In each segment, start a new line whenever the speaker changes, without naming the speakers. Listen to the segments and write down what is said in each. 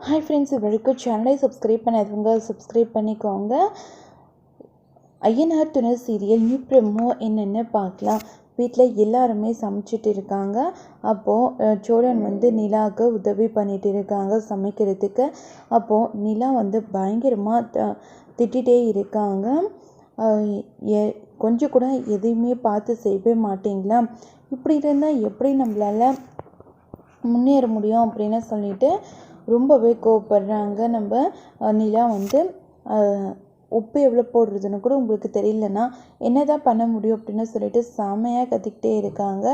Hi friends, இது வரைக்கும் சேனலை சப்ஸ்கிரைப் பண்ணாதவங்க சப்ஸ்கிரைப் பண்ணிக்கோங்க. ஐயனார் துணை சீரியல் நியூ ப்ரோமோ என்னென்னு பார்க்கலாம். வீட்டில் எல்லாருமே சமைச்சிட்டு இருக்காங்க. அப்போது சோழன் நிலாவுக்கு உதவி பண்ணிட்டு இருக்காங்க சமைக்கிறதுக்கு. அப்போது நிலா பயங்கரமாக திட்டிகிட்டே இருக்காங்க. கொஞ்சம் கூட எதையுமே பார்த்து செய்யவே மாட்டிங்களா, இப்படி இருந்தால் எப்படி நம்மளால் முன்னேற முடியும் அப்படின்னு சொல்லிட்டு ரொம்பவே கோவப்படுறாங்க. நம்ம நிலா உப்பு எவ்வளோ போடுறதுன்னு கூட உங்களுக்கு தெரியலன்னா என்ன தான் பண்ண முடியும் அப்படின்னு சொல்லிட்டு செமையாக கத்திக்கிட்டே இருக்காங்க.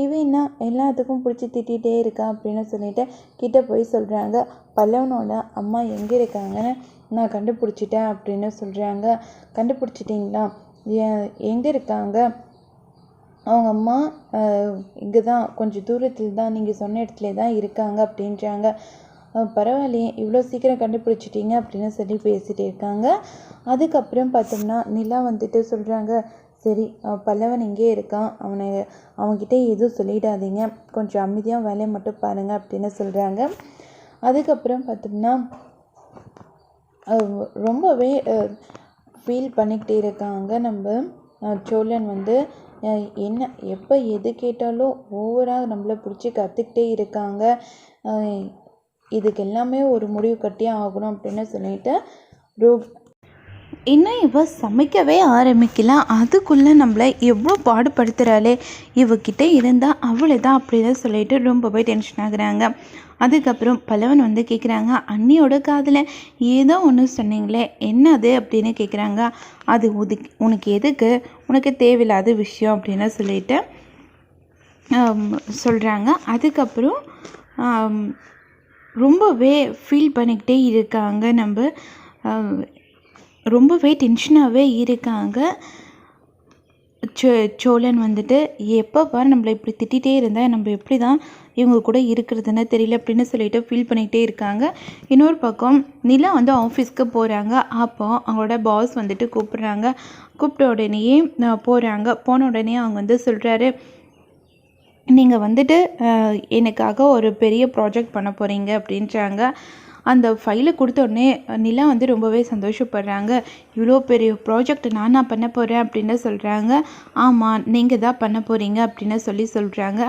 இவன் எல்லாத்துக்கும் பிடிச்சி திட்டிகிட்டே இருக்கான் அப்படின்னு சொல்லிட்டு கிட்டே போய் சொல்கிறாங்க. பல்லவனோட அம்மா எங்கே இருக்காங்கன்னு நான் கண்டுபிடிச்சிட்டேன் அப்படின்னு சொல்கிறாங்க. கண்டுபிடிச்சிட்டிங்களா? எங்கே இருக்காங்க? அவங்க அம்மா இங்கே தான், கொஞ்சம் தூரத்தில் தான், நீங்கள் சொன்ன இடத்துல தான் இருக்காங்க அப்படின்றாங்க. பரவாயில்லையே, இவ்வளோ சீக்கிரம் கண்டுபிடிச்சிட்டிங்க அப்படின்னு சொல்லி பேசிகிட்டே இருக்காங்க. அதுக்கப்புறம் பார்த்தோம்னா நிலா சொல்கிறாங்க, சரி பல்லவன் இங்கே இருக்கான், அவன்கிட்ட எதுவும் சொல்லிடாதீங்க, கொஞ்சம் அமைதியாக வேலையை மட்டும் பாருங்கள் அப்படின்னு சொல்கிறாங்க. அதுக்கப்புறம் பார்த்தோம்னா ரொம்பவே ஃபீல் பண்ணிக்கிட்டே இருக்காங்க. நம்ம சோழன் என்ன எப்போ எது கேட்டாலும் ஓவராக நம்மளை பிடிச்சி கற்றுக்கிட்டே இருக்காங்க. இதுக்கு எல்லாமே ஒரு முடிவு கட்டியே ஆகணும் அப்படின்னு சொல்லிட்டு இன்னும் இவ சமைக்கவே ஆரம்பிக்கலாம், அதுக்குள்ளே நம்மளை எவ்வளோ பாடுபடுத்துகிறாளே, இவகிட்ட இருந்தால் அவ்வளோதான் அப்படின்னு சொல்லிட்டு ரொம்பவே டென்ஷன் ஆகுறாங்க. அதுக்கப்புறம் பல்லவன் கேட்குறாங்க, அண்ணியோட காதில் ஏதோ ஒன்று சொன்னீங்களே, என்னது அப்படின்னு கேட்குறாங்க. அது உனக்கு எதுக்கு, உனக்கு தேவையில்லாத விஷயம் அப்படின்னு சொல்லிட்டு சொல்கிறாங்க. அதுக்கப்புறம் ரொம்பவே ஃபீல் பண்ணிக்கிட்டே இருக்காங்க. நம்ம ரொம்பவே டென்ஷனாகவே இருக்காங்க. சோழன் எப்போ பாரு நம்மளை இப்படி திட்டிகிட்டே இருந்தால் நம்ம எப்படி தான் இவங்க கூட இருக்கிறதுன்னு தெரியல அப்படின்னு சொல்லிட்டு ஃபீல் பண்ணிக்கிட்டே இருக்காங்க. இன்னொரு பக்கம் நிலா ஆஃபீஸ்க்கு போகிறாங்க. அப்போ அவங்களோட பாஸ் கூப்பிட்றாங்க. கூப்பிட்ட உடனேயே போகிறாங்க. போன உடனே அவங்க சொல்கிறாரு, நீங்கள் எனக்காக ஒரு பெரிய ப்ராஜெக்ட் பண்ண போகிறீங்க அப்படின்றாங்க. அந்த ஃபைலை கொடுத்த உடனே நிலா ரொம்பவே சந்தோஷப்படுறாங்க. இவ்வளோ பெரிய ப்ராஜெக்ட் நான் பண்ண போகிறேன் அப்படின்னு சொல்கிறாங்க. ஆமாம், நீங்கள் தான் பண்ண போகிறீங்க அப்படின்னு சொல்கிறாங்க.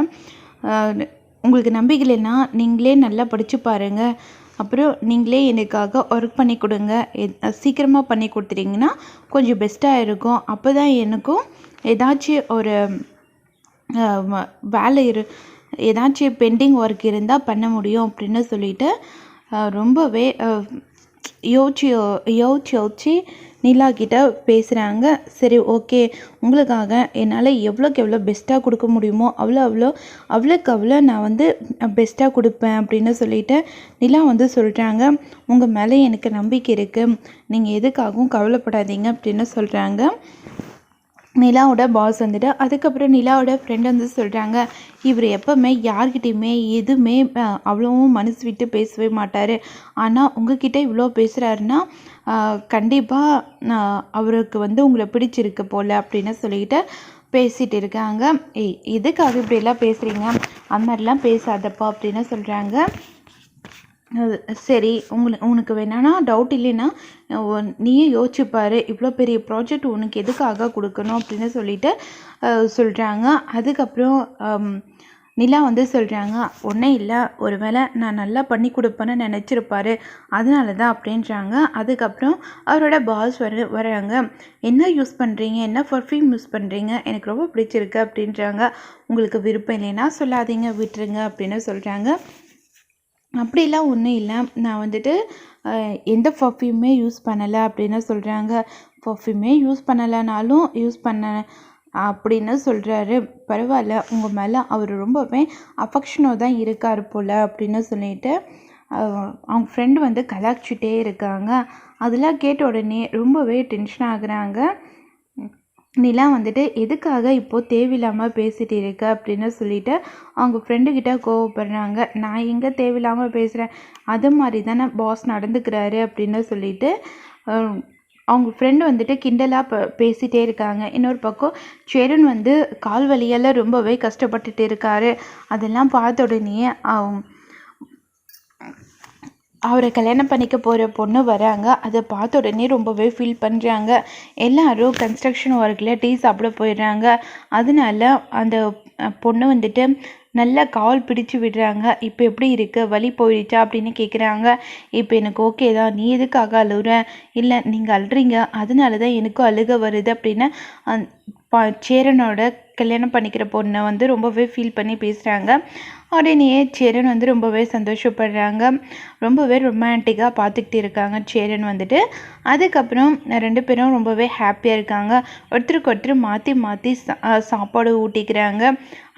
உங்களுக்கு நம்பிக்கைன்னா நீங்களே நல்லா படித்து பாருங்கள், அப்புறம் நீங்களே எனக்காக ஒர்க் பண்ணி கொடுங்க, சீக்கிரமாக பண்ணி கொடுத்துட்டிங்கன்னா கொஞ்சம் பெஸ்ட்டாக இருக்கும், அப்போ தான் எனக்கும் ஏதாச்சும் ஒரு வேலை ஏதாச்சும் பெண்டிங் ஒர்க் இருந்தால் பண்ண முடியும் அப்படின்னு சொல்லிட்டு ரொம்பவே யோசிச்சு நிலா கிட்ட பேசுகிறாங்க. சரி, ஓகே, உங்களுக்காக என்னால் எவ்வளோக்கு எவ்வளோ பெஸ்ட்டாக கொடுக்க முடியுமோ அவ்வளோக்கு நான் பெஸ்ட்டாக கொடுப்பேன் அப்படின்னு சொல்லிட்டு நிலா சொல்கிறாங்க. உங்கள் மேலே எனக்கு நம்பிக்கை இருக்குது, நீங்கள் எதுக்காகவும் கவலைப்படாதீங்க அப்படின்னு சொல்கிறாங்க நிலாவோட பாஸ் அதுக்கப்புறம் நிலாவோட ஃப்ரெண்ட் சொல்கிறாங்க, இவர் எப்போவுமே யார்கிட்டையுமே எதுவுமே அவ்வளோவும் மனசு விட்டு பேசவே மாட்டார், ஆனால் உங்ககிட்ட இவ்வளோ பேசுகிறாருன்னா கண்டிப்பாக அவருக்கு உங்களை பிடிச்சிருக்கு போல் அப்படின்னு சொல்லிட்டு பேசிகிட்டு இருக்காங்க. எதுக்காக இப்படியெல்லாம் பேசுகிறீங்க, அந்த மாதிரிலாம் பேசாதப்பா அப்படின்னு சொல்கிறாங்க. சரி, உனக்கு வேணான்னா டவுட் இல்லைன்னா நீயே யோசிச்சுப்பார், இவ்வளோ பெரிய ப்ராஜெக்ட் உனக்கு எதுக்காக கொடுக்கணும் அப்படின்னு சொல்லிட்டு சொல்கிறாங்க. அதுக்கப்புறம் நிலா சொல்கிறாங்க, ஒன்றும் இல்லை, ஒரு வேளை நான் நல்லா பண்ணி கொடுப்பேன்னு நினச்சிருப்பாரு, அதனால தான் அப்படின்றாங்க. அதுக்கப்புறம் அவரோட பாஸ் வராங்க. என்ன யூஸ் பண்ணுறீங்க, என்ன பர்ஃப்யூம் யூஸ் பண்ணுறீங்க, எனக்கு ரொம்ப பிடிச்சிருக்கு அப்படின்றாங்க. உங்களுக்கு விருப்பம் இல்லைன்னா சொல்லாதீங்க, விட்டுருங்க அப்படின்னு சொல்கிறாங்க. அப்படிலாம் ஒன்றும் இல்லை, நான் எந்த பர்ஃப்யூமே யூஸ் பண்ணலை அப்படின்னு சொல்கிறாங்க. பர்ஃப்யூமே யூஸ் பண்ணலைனாலும் யூஸ் பண்ண அப்படின்னு சொல்கிறாரு. பரவாயில்ல, உங்கள் மேலே அவர் ரொம்பவே அஃபெக்ஷனாக தான் இருக்கார் போல் அப்படின்னு சொல்லிட்டு அவங்க ஃப்ரெண்டு கலாய்ச்சிட்டே இருக்காங்க. அதெல்லாம் கேட்ட உடனே ரொம்பவே டென்ஷன் ஆகுறாங்க. நிலா எதுக்காக இப்போது தேவையில்லாமல் பேசிகிட்டு இருக்க அப்படின்னு சொல்லிட்டு அவங்க ஃப்ரெண்டுக்கிட்ட கோவப்படுறாங்க. நான் எங்கே தேவையில்லாமல் பேசுகிறேன், அது மாதிரி தானே பாஸ் நடந்துக்கிறாரு அப்படின்னு சொல்லிட்டு அவங்க ஃப்ரெண்டு கிண்டலாக பேசிகிட்டே இருக்காங்க. இன்னொரு பக்கம் சேரன் கால் வலியால் ரொம்பவே கஷ்டப்பட்டுட்டு இருக்காரு. அதெல்லாம் பார்த்த உடனே அவரை கல்யாணம் பண்ணிக்க போகிற பொண்ணு வராங்க. அதை பார்த்த உடனே ரொம்பவே ஃபீல் பண்ணுறாங்க. எல்லாரும் கன்ஸ்ட்ரக்ஷன் ஒர்க்கில் டீ சாப்பிட போயிடுறாங்க. அதனால அந்த பொண்ணு வந்துட்டு நல்லா கால் பிடிச்சு விடுறாங்க. இப்போ எப்படி இருக்குது, வலி போயிடுச்சா அப்படின்னு கேட்குறாங்க. இப்போ எனக்கு ஓகே தான், நீ எதுக்காக அழுகுற? இல்லை நீங்கள் அழுறீங்க, அதனால தான் எனக்கும் அழுக வருது அப்படின்னு சேரனோட கல்யாணம் பண்ணிக்கிற பொண்ணை வந்து ரொம்பவே ஃபீல் பண்ணி பேசுகிறாங்க. உடனே சேரன் வந்து ரொம்பவே சந்தோஷப்படுறாங்க. ரொம்பவே ரொமான்டிக்காக பார்த்துக்கிட்டு இருக்காங்க சேரன் வந்துட்டு. அதுக்கப்புறம் 2 பேரும் ரொம்பவே ஹாப்பியாக இருக்காங்க. ஒருத்தருக்கு ஒருத்தர் மாற்றி மாற்றி சாப்பாடு ஊட்டிக்கிறாங்க.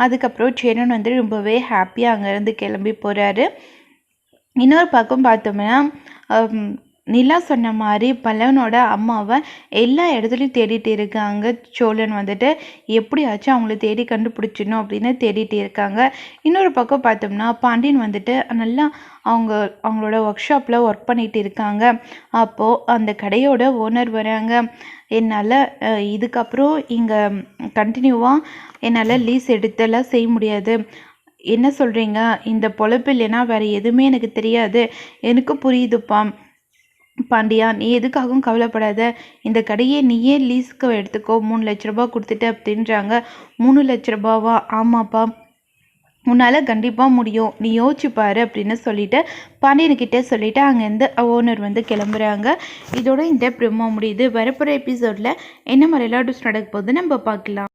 அதுக்கப்புறம் சேரன் வந்து ரொம்பவே ஹாப்பியாக அங்கேருந்து கிளம்பி போகிறாரு. இன்னொரு பக்கம் பார்த்தோம்னா நிலா சொன்ன மாதிரி பல்லவனோட அம்மாவை எல்லா இடத்துலையும் தேடிட்டு இருக்காங்க. சோழன் வந்துட்டு எப்படியாச்சும் அவங்கள தேடி கண்டுபிடிச்சிடணும் அப்படின்னு தேடிட்டு இருக்காங்க. இன்னொரு பக்கம் பார்த்தோம்னா பாண்டியன் வந்துட்டு நல்லா அவங்களோட ஒர்க் ஷாப்பில் ஒர்க் பண்ணிகிட்டு இருக்காங்க. அப்போது அந்த கடையோட ஓனர் வராங்க. என்னால் இதுக்கப்புறம் இங்கே கண்டினியூவாக என்னால் லீஸ் எடுத்தெல்லாம் செய்ய முடியாது. என்ன சொல்கிறீங்க? இந்த பொழப்பு இல்லைன்னா வேறு எதுவுமே எனக்கு தெரியாது. எனக்கு புரியுதுப்பா பாண்டியா, நீ எதுக்காகவும் கவலைப்படாத. இந்த கடையை நீயே லீஸுக்கு எடுத்துக்கோ, 3 லட்ச ரூபா கொடுத்துட்டு அப்படின்றாங்க. 3 லட்ச ரூபாவா? ஆமாப்பா, உன்னால் கண்டிப்பாக முடியும், நீ யோசிச்சுப்பாரு அப்படின்னு சொல்லிட்டு பாண்டியன்கிட்ட சொல்லிவிட்டு அங்கேருந்து ஓனர் வந்து கிளம்புறாங்க. இதோட இந்த ப்ரோமோ முடியுது. வரப்போகிற எபிசோடில் என்ன மாதிரிலாம் நடக்க போகுது நம்ம பார்க்கலாம்.